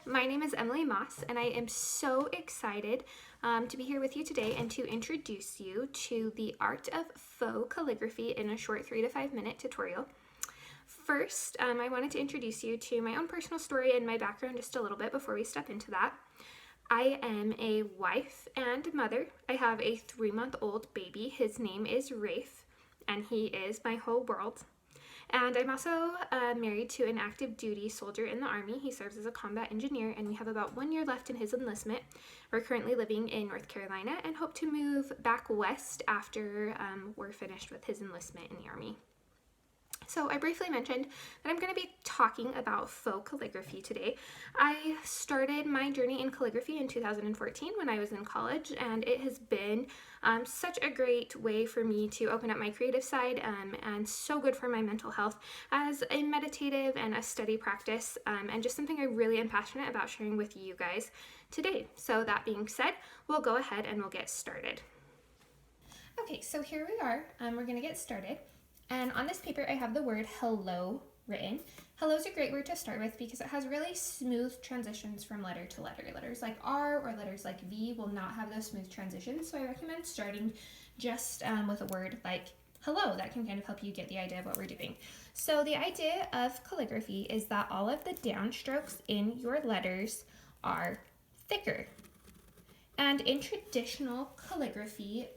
My name is Emily Moss, and I am so excited to be here with you today and to introduce you to the art of faux calligraphy in a short 3 to 5 minute tutorial. First, I wanted to introduce you to my own personal story and my background just a little bit before we step into that. I am a wife and mother. I have a 3-month-old baby. His name is Rafe, and he is my whole world. And I'm also married to an active duty soldier in the Army. He serves as a combat engineer, and we have about 1 year left in his enlistment. We're currently living in North Carolina and hope to move back west after we're finished with his enlistment in the Army. So I briefly mentioned that I'm going to be talking about faux calligraphy today. I started my journey in calligraphy in 2014 when I was in college, and it has been such a great way for me to open up my creative side and so good for my mental health as a meditative and a study practice, and just something I really am passionate about sharing with you guys today. So that being said, we'll go ahead and we'll get started. Okay, so here we are. We're going to get started. And on this paper, I have the word hello written. Hello is a great word to start with because it has really smooth transitions from letter to letter. Letters like R or letters like V will not have those smooth transitions, so I recommend starting just with a word like hello. That can kind of help you get the idea of what we're doing. So the idea of calligraphy is that all of the downstrokes in your letters are thicker. And in traditional calligraphy,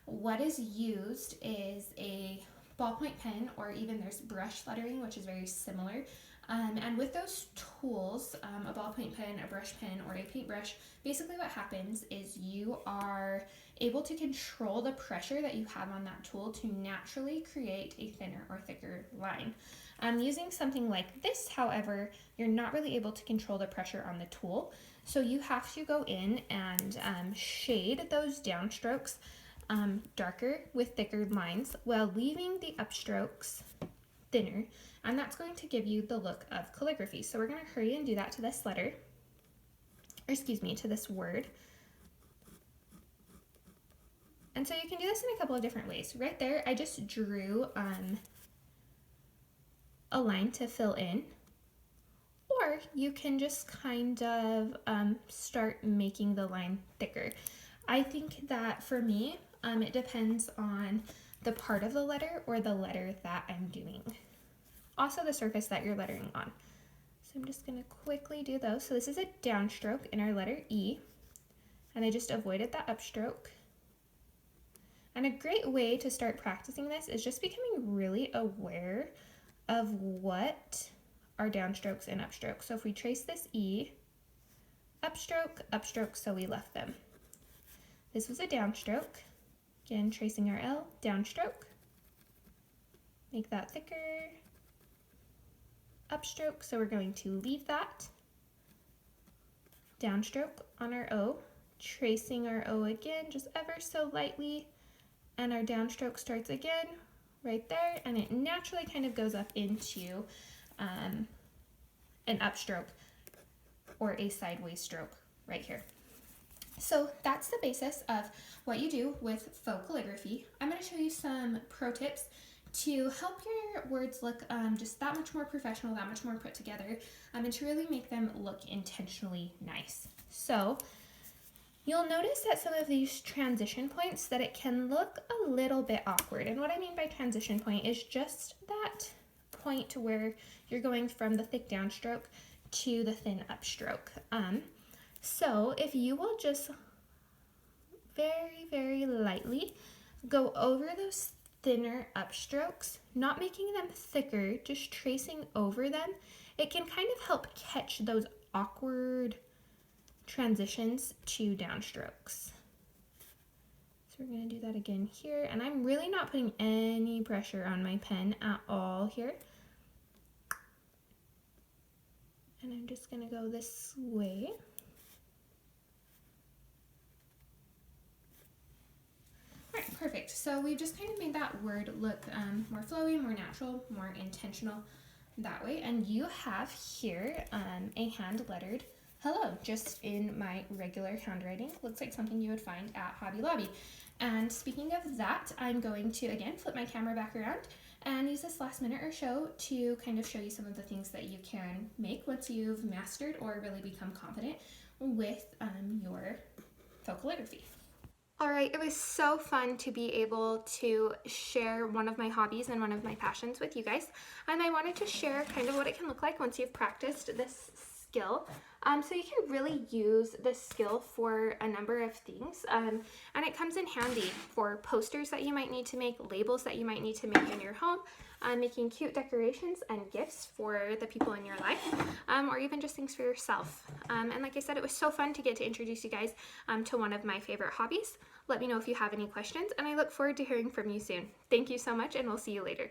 what is used is a ballpoint pen, or even there's brush lettering, which is very similar. And with those tools, a ballpoint pen, a brush pen, or a paintbrush, basically what happens is you are able to control the pressure that you have on that tool to naturally create a thinner or thicker line. Using something like this, however, you're not really able to control the pressure on the tool. So you have to go in and shade those downstrokes darker with thicker lines while leaving the upstrokes thinner, and that's going to give you the look of calligraphy. So we're going to hurry and do that to this letter, or excuse me, to this word. And so you can do this in a couple of different ways. Right there, I just drew a line to fill in, or you can just kind of start making the line thicker. I think that for me, it depends on the part of the letter or the letter that I'm doing. Also the surface that you're lettering on. So I'm just going to quickly do those. So this is a downstroke in our letter E, and I just avoided that upstroke. And a great way to start practicing this is just becoming really aware of what are downstrokes and upstrokes. So if we trace this E, upstroke, upstroke, so we left them. This was a downstroke. Again, tracing our L, downstroke. Make that thicker. Upstroke, so we're going to leave that. Downstroke on our O, tracing our O again, just ever so lightly. And our downstroke starts again, right there, and it naturally kind of goes up into an upstroke or a sideways stroke right here. So that's the basis of what you do with faux calligraphy. I'm going to show you some pro tips to help your words look just that much more professional, that much more put together, and to really make them look intentionally nice. So you'll notice at some of these transition points that it can look a little bit awkward. And what I mean by transition point is just that point where you're going from the thick downstroke to the thin upstroke. So if you will just very, very lightly go over those thinner upstrokes, not making them thicker, just tracing over them, it can kind of help catch those awkward transitions to downstrokes. So we're going to do that again here, and I'm really not putting any pressure on my pen at all here. And I'm just going to go this way. Alright, perfect. So we've just kind of made that word look more flowy, more natural, more intentional that way. And you have here a hand-lettered hello, just in my regular handwriting. Looks like something you would find at Hobby Lobby. And speaking of that, I'm going to, again, flip my camera back around and use this last minute or so to kind of show you some of the things that you can make once you've mastered or really become confident with your faux calligraphy. All right, it was so fun to be able to share one of my hobbies and one of my passions with you guys. And I wanted to share kind of what it can look like once you've practiced this skill. So you can really use this skill for a number of things. And it comes in handy for posters that you might need to make, labels that you might need to make in your home, making cute decorations and gifts for the people in your life, or even just things for yourself. And like I said, it was so fun to get to introduce you guys to one of my favorite hobbies. Let me know if you have any questions, and I look forward to hearing from you soon. Thank you so much, and we'll see you later.